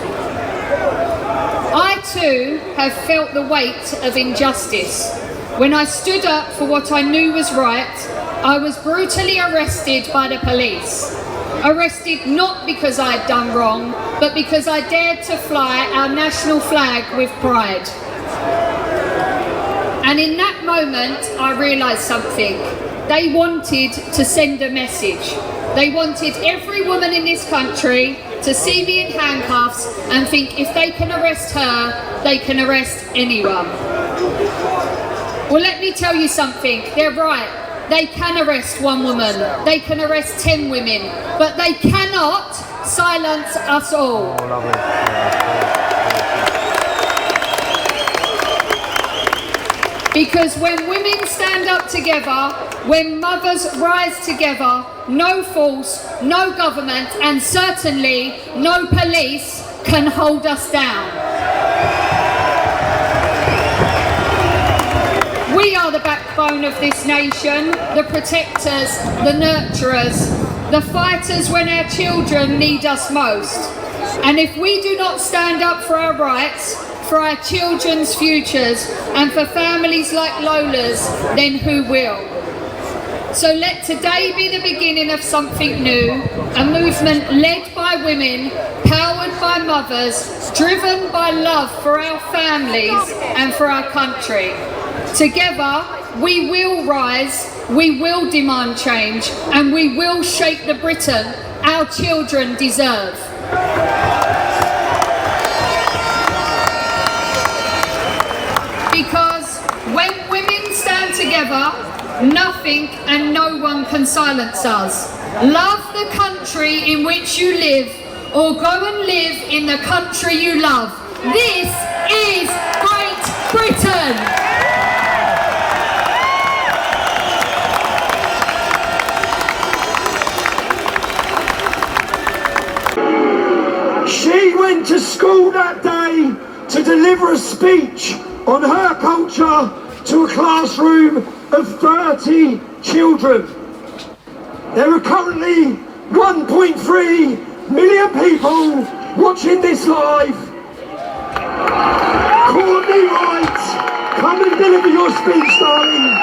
I too have felt the weight of injustice. When I stood up for what I knew was right, I was brutally arrested by the police. Arrested not because I had done wrong, but because I dared to fly our national flag with pride. And in that moment, I realised something. They wanted to send a message. They wanted every woman in this country to see me in handcuffs and think if they can arrest her, they can arrest anyone. Well, let me tell you something. They're right. They can arrest one woman. They can arrest 10 women. But they cannot silence us all. Because when women stand up together, when mothers rise together, no force, no government, and certainly no police can hold us down. We are the backbone of this nation, the protectors, the nurturers, the fighters when our children need us most. And if we do not stand up for our rights, for our children's futures, and for families like Lola's, then who will? So let today be the beginning of something new, a movement led by women, powered by mothers, driven by love for our families and for our country. Together, we will rise, we will demand change, and we will shape the Britain our children deserve. Because when women stand together, nothing and no one can silence us. Love the country in which you live, or go and live in the country you love. This is Great Britain! She went to school that day to deliver a speech on her culture to a classroom of 30 children. There are currently 1.3 million people watching this live. Courtney Wright, come and deliver your speech, darling.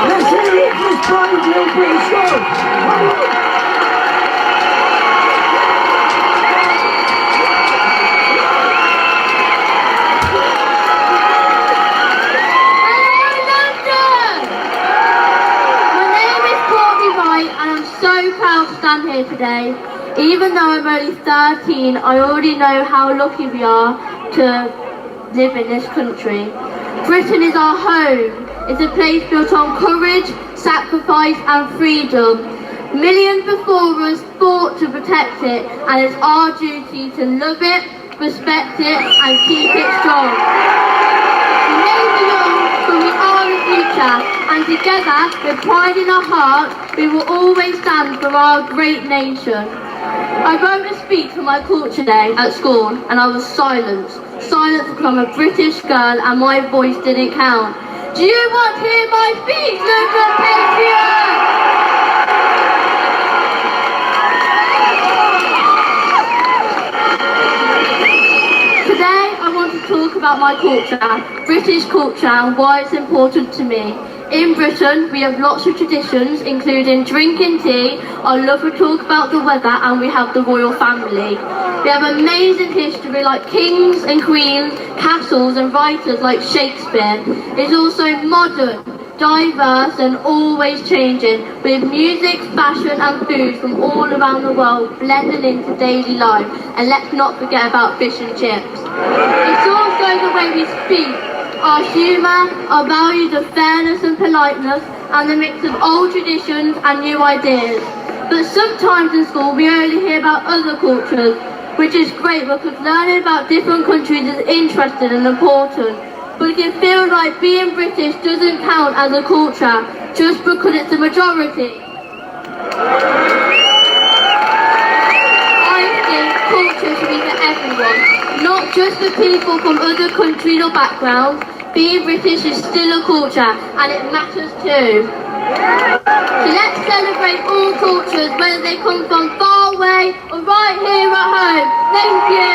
Let's hear it for this brave little British girl. Stand here today. Even though I'm only 13, I already know how lucky we are to live in this country. Britain is our home. is a place built on courage, sacrifice and freedom. Millions before us fought to protect it, and it's our duty to love it, respect it and keep it strong. We may be young, but we are the future, and together, with pride in our hearts, we will always stand for our great nation. I wrote a speech for my culture day at school, and I was silenced. Silenced because I'm a British girl and my voice didn't count. Do you want to hear my speech, local patriots? Today I want to talk about my culture, British culture, and why it's important to me. In Britain, we have lots of traditions, including drinking tea, our love to talk about the weather, and we have the royal family. We have amazing history like kings and queens, castles and writers like Shakespeare. It's also modern, diverse and always changing, with music, fashion and food from all around the world blending into daily life. And let's not forget about fish and chips. It's also the way we speak, our humour, our values of fairness and politeness, and the mix of old traditions and new ideas. But sometimes in school we only hear about other cultures, which is great because learning about different countries is interesting and important. But it can feel like being British doesn't count as a culture just because it's a majority. I think culture should be for everyone, not just for people from other countries or backgrounds. Being British is still a culture and it matters too. So let's celebrate all cultures, whether they come from far away or right here at home. Thank you.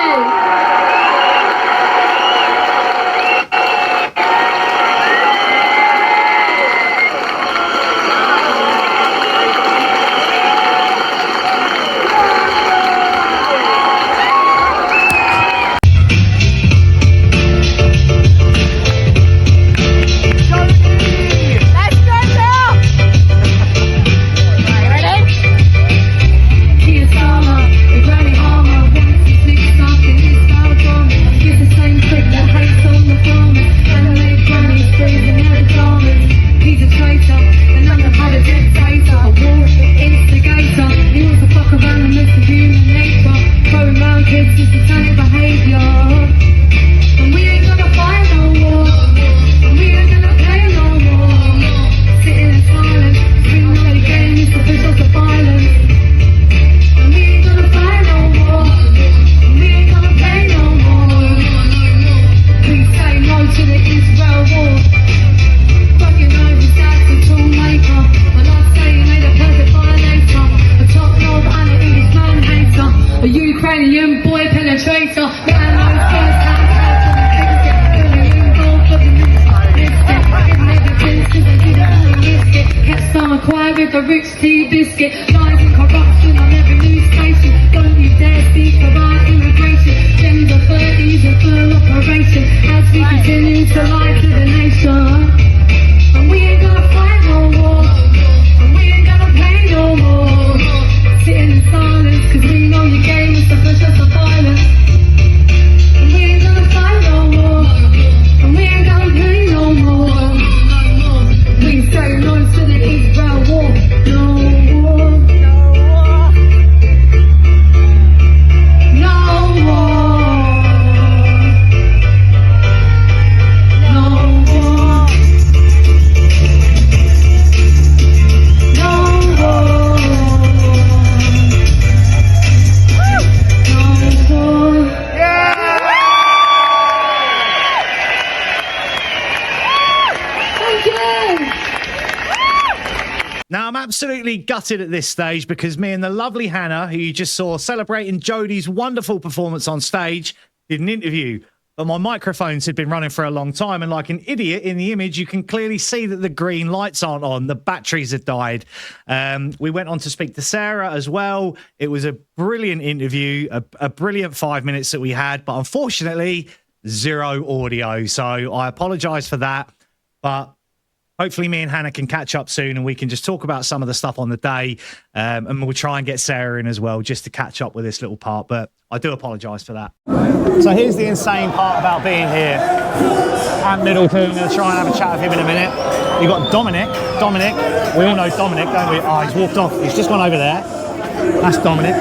With a rich tea biscuit, lies and corruption on every news station. Don't you dare speak about immigration. Gender 30s and full operation as we continue to lie to the nation. And we ain't gonna fight no more, and we ain't gonna play no more. Sitting in silence cause we know your game is just a violence. And we ain't gonna fight no more, and we ain't gonna play no more. We say no to the Israel war. No war. No war. No war. No war. No war. Thank you. Now, I'm absolutely gutted at this stage because me and the lovely Hannah, who you just saw celebrating Jodie's wonderful performance on stage, did an interview. But my microphones had been running for a long time, and like an idiot in the image, you can clearly see that the green lights aren't on. The batteries had died. We went on to speak to Sarah as well. It was a brilliant interview, a brilliant 5 minutes that we had, but unfortunately, zero audio. So I apologise for that. But hopefully me and Hannah can catch up soon and we can just talk about some of the stuff on the day. And we'll try and get Sarah in as well, just to catch up with this little part. But I do apologise for that. So here's the insane part about being here at Middleton. I'm going to try and have a chat with him in a minute. You've got Dominic. We all know Dominic, don't we? Oh, he's walked off. He's just gone over there. That's Dominic.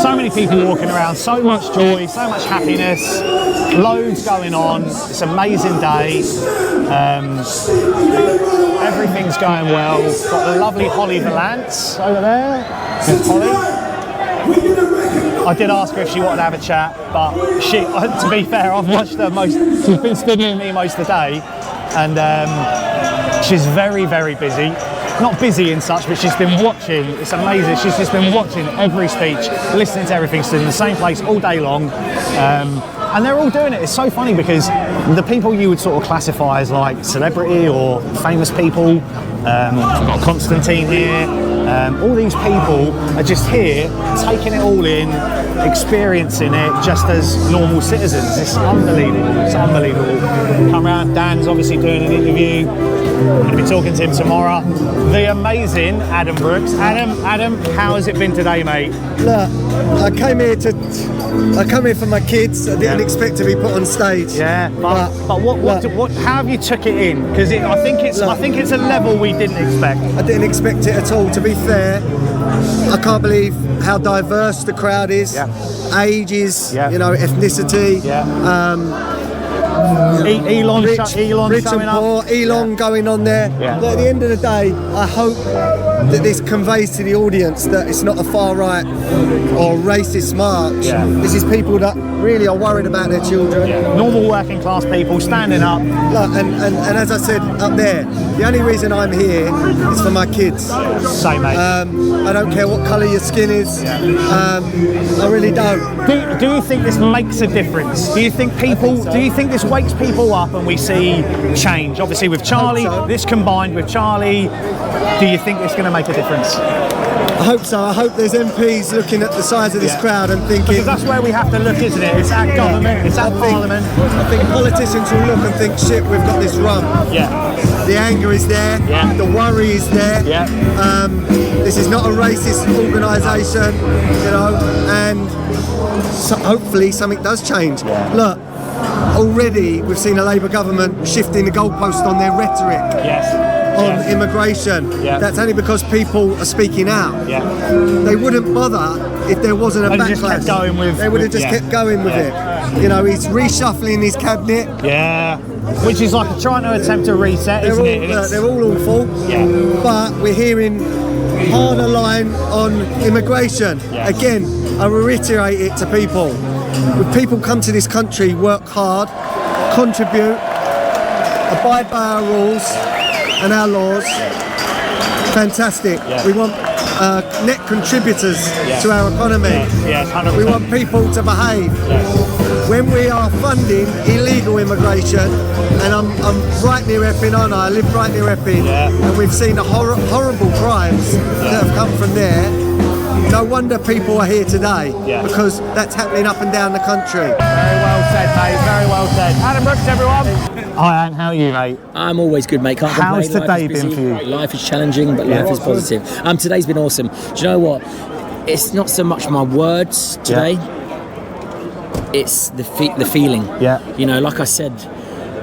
So many people walking around, so much joy, so much happiness, loads going on. It's an amazing day. Everything's going well. Got the lovely Holly Valance over there. There's Holly. I did ask her if she wanted to have a chat, but to be fair, I've watched her she's been studying me most of the day, and she's very, very busy. Not busy in such, but she's been watching. It's amazing. She's just been watching every speech, listening to everything, stood in the same place all day long. And they're all doing it. It's so funny because the people you would sort of classify as like celebrity or famous people, I've got Constantine here, all these people are just here, taking it all in, experiencing it just as normal citizens. It's unbelievable. It's unbelievable. Come around, Dan's obviously doing an interview. I'm going to be talking to him tomorrow. The amazing Adam Brooks. Adam, how has it been today, mate? Look, I came here for my kids. I didn't expect to be put on stage. Yeah, but how have you took it in? Because I think it's a level we didn't expect. I didn't expect it at all. To be fair, I can't believe how diverse the crowd is. Yeah. Ages, ethnicity. Yeah. Elon rich showing and poor, up. Elon going on there. Yeah. At the end of the day, I hope that this conveys to the audience that it's not a far right or racist march. Yeah. This is people that really are worried about their children. Yeah. Normal working class people standing up. Look, and as I said up there, the only reason I'm here is for my kids. Same, mate. I don't care what colour your skin is. I really don't. Do you think this makes a difference? Do you think this wakes people up and we see change? Obviously with Charlie, this combined with Charlie, do you think it's going to make a difference? I hope so. I hope there's MPs looking at the size of this crowd and thinking... Because that's where we have to look, isn't it? It's at government, it's at Parliament. I think politicians will look and think, shit, we've got this wrong. Yeah. The anger is there, the worry is there. Yeah. This is not a racist organisation, and so hopefully something does change. Yeah. Look, already we've seen a Labour government shifting the goalpost on their rhetoric. Yes. On immigration. Yeah. That's only because people are speaking out. Yeah. They wouldn't bother if there wasn't a backlash. Just kept going with, they would have just kept going with it. He's reshuffling his cabinet. Yeah. Which is like trying to attempt a reset, isn't it? They're all awful. Yeah. But we're hearing harder line on immigration. Yes. Again, I reiterate it to people. When people come to this country, work hard, contribute, abide by our rules and our laws. Fantastic. Yeah. We want net contributors to our economy. Yes, 100%. We want people to behave. Yes. When we are funding illegal immigration, and I'm right near Epping, aren't I? I live right near Epping, and we've seen the horrible crimes that have come from there. No wonder people are here today, because that's happening up and down the country. Very well said, mate. Very well said. Adam Brooks, everyone. Hi, Ant. How are you, mate? I'm always good, mate. Can't complain. How's today been for you? Life is challenging, but life is positive. Today's been awesome. Do you know what? It's not so much my words today. It's the feeling. Yeah. Like I said,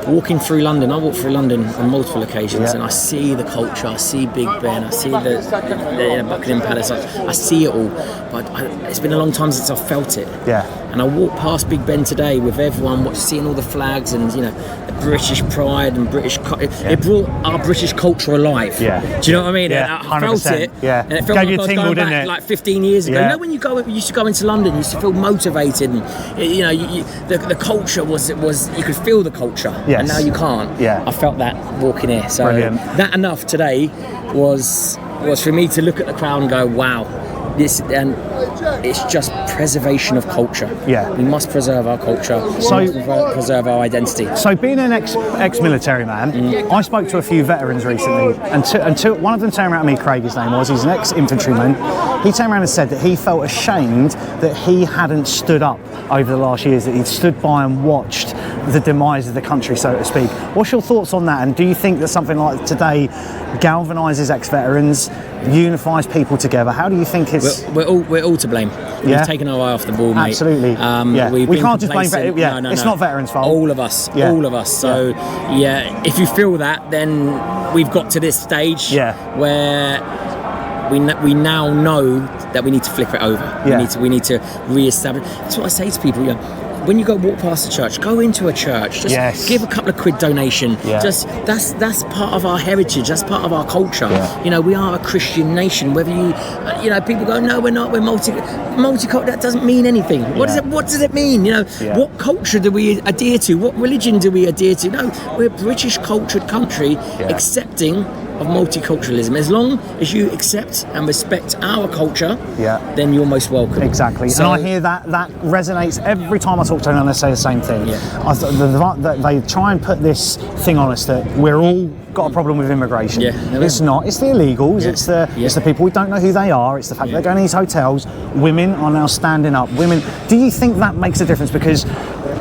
walking through London, I walk through London on multiple occasions, and I see the culture, I see Big Ben, I see the Buckingham Palace, I see it all, but it's been a long time since I've felt it. Yeah. And I walked past Big Ben today with everyone, seeing all the flags and the British pride and British. It brought our British culture alive. Yeah. Do you know what I mean? Yeah. And I felt it. Yeah. And it felt like I was going back like 15 years ago. Yeah. When you used to go into London, you used to feel motivated, and the culture was you could feel the culture. Yes. And now you can't. Yeah. I felt that walking here. So brilliant. That enough today was for me to look at the crowd and go, wow. It's just preservation of culture. Yeah, we must preserve our culture. Preserve our identity. So, being an ex-military man, I spoke to a few veterans recently, and one of them turned around to me. Craig, his name was. He's an ex-infantryman. He turned around and said that he felt ashamed that he hadn't stood up over the last years. That he'd stood by and watched the demise of the country, so to speak. What's your thoughts on that? And do you think that something like today galvanises ex-veterans, unifies people together? How do you think it's... We're all to blame. We've taken our eye off the ball, mate. Absolutely. We can't just blame veterans. No, it's not veterans' fault. All of us. So, if you feel that, then we've got to this stage where we now know that we need to flip it over. We need to re-establish. That's what I say to people. When you go walk past a church, go into a church. Just give a couple of quid donation. Just that's part of our heritage. That's part of our culture. We are a Christian nation. Whether people go, no, we're not. We're multicultural. That doesn't mean anything. What does it mean? What culture do we adhere to? What religion do we adhere to? No, we're a British cultured country, accepting of multiculturalism. As long as you accept and respect our culture, then you're most welcome. Exactly. So, and I hear that resonates every time I talk to anyone. They say the same thing. They try and put this thing on us that we're all got a problem with immigration. It's not. It's the illegals. It's the people we don't know who they are. It's the fact they're going to these hotels. Women are now standing up. Women. Do you think that makes a difference? Because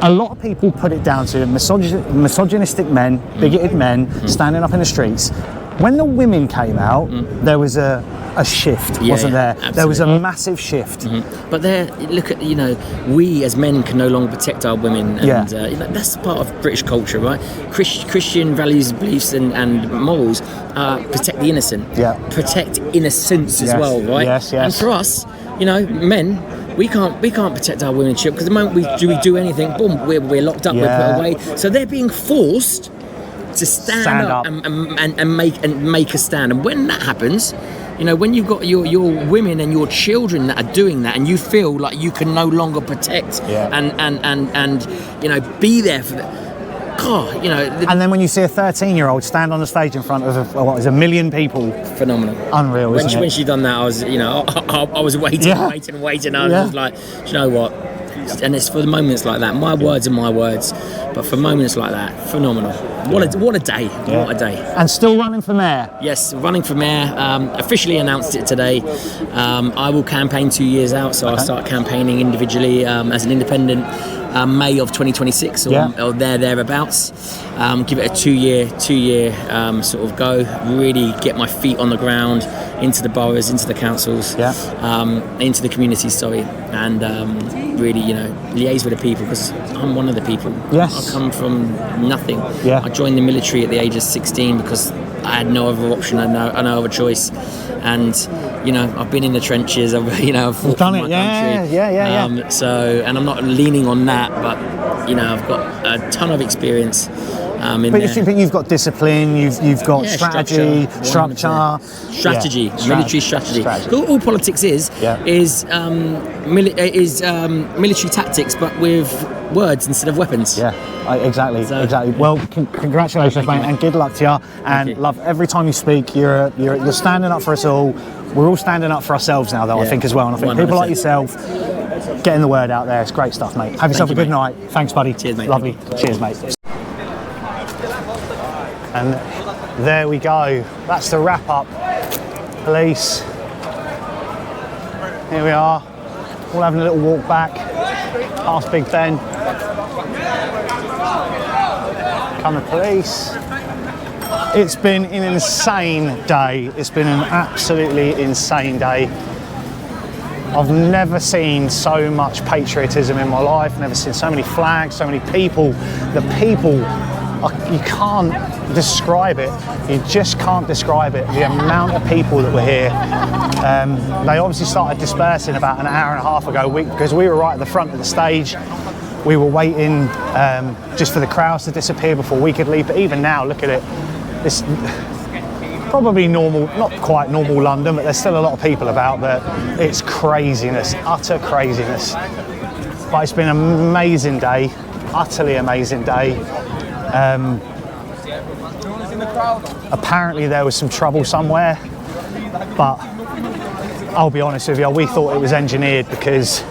a lot of people put it down to misogynistic men, bigoted men standing up in the streets. When the women came out, there was a shift, wasn't there? Absolutely. There was a massive shift. But look at, we as men can no longer protect our women. And that's part of British culture, right? Christian values, beliefs and morals protect the innocent. Protect innocence as well, right? And for us, men, we can't protect our women and children, because the moment we do anything, boom, we're locked up, we're put away. So they're being forced to stand up. And make a stand. And when that happens, when you've got your women and your children that are doing that, and you feel like you can no longer protect and be there for them. God, and then when you see a 13-year-old stand on the stage in front of a million people, phenomenal, unreal. When she done that, I was, I was waiting. I was like, do you know what? And it's for the moments like that. My words are my words, but for moments like that, phenomenal. What a day! What a day! And still running for mayor. Yes, running for mayor. Officially announced it today. I will campaign 2 years out, so I'll start campaigning individually as an independent. May of 2026 or thereabouts. Give it a two year sort of go. Really get my feet on the ground, into the boroughs, into the councils, into the communities. And really, liaise with the people, because I'm one of the people. I come from nothing. I joined the military at the age of 16 because I had no other option. I had no other choice. And I've been in the trenches. I've fought for my country. And I'm not leaning on that, but I've got a ton of experience. But you've got discipline. You've got strategy, military strategy. All politics is military tactics, but with words instead of weapons. Exactly. Well, congratulations, mate, and good luck to you. And love every time you speak. You're standing up for us all. We're all standing up for ourselves now, though. I think as well. And I think 100%. People like yourself getting the word out there. It's great stuff, mate. Have yourself a good night. Thanks, buddy. Cheers, mate. Lovely. Cheers, mate. And there we go. That's the wrap up. Police. Here we are. All having a little walk back past Big Ben. Come the police. It's been an insane day. It's been an absolutely insane day. I've never seen so much patriotism in my life. Never seen so many flags, so many people. The people, you can't describe it. You just can't describe it. The amount of people that were here. They obviously started dispersing about an hour and a half ago because we were right at the front of the stage. We were waiting just for the crowds to disappear before we could leave. But even now, look at it. It's probably normal, not quite normal London, but there's still a lot of people about. But it's craziness, utter craziness. But it's been an amazing day, utterly amazing day. Apparently there was some trouble somewhere, but I'll be honest with you, we thought it was engineered because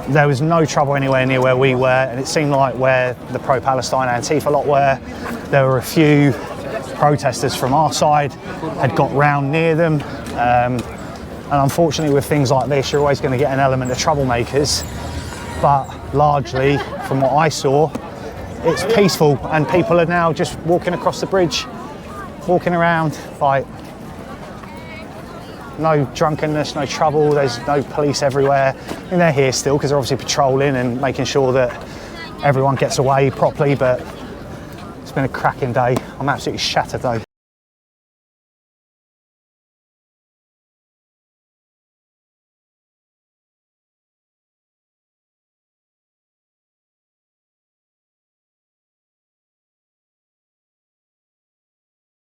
there was no trouble anywhere near where we were, and it seemed like where the pro-Palestine Antifa lot were, there were a few protesters from our side had got round near them, and unfortunately with things like this you're always going to get an element of troublemakers, but largely from what I saw it's peaceful, and people are now just walking across the bridge, walking around, like no drunkenness, no trouble, there's no police everywhere. And they're here still because they're obviously patrolling and making sure that everyone gets away properly, but it's been a cracking day. I'm absolutely shattered though.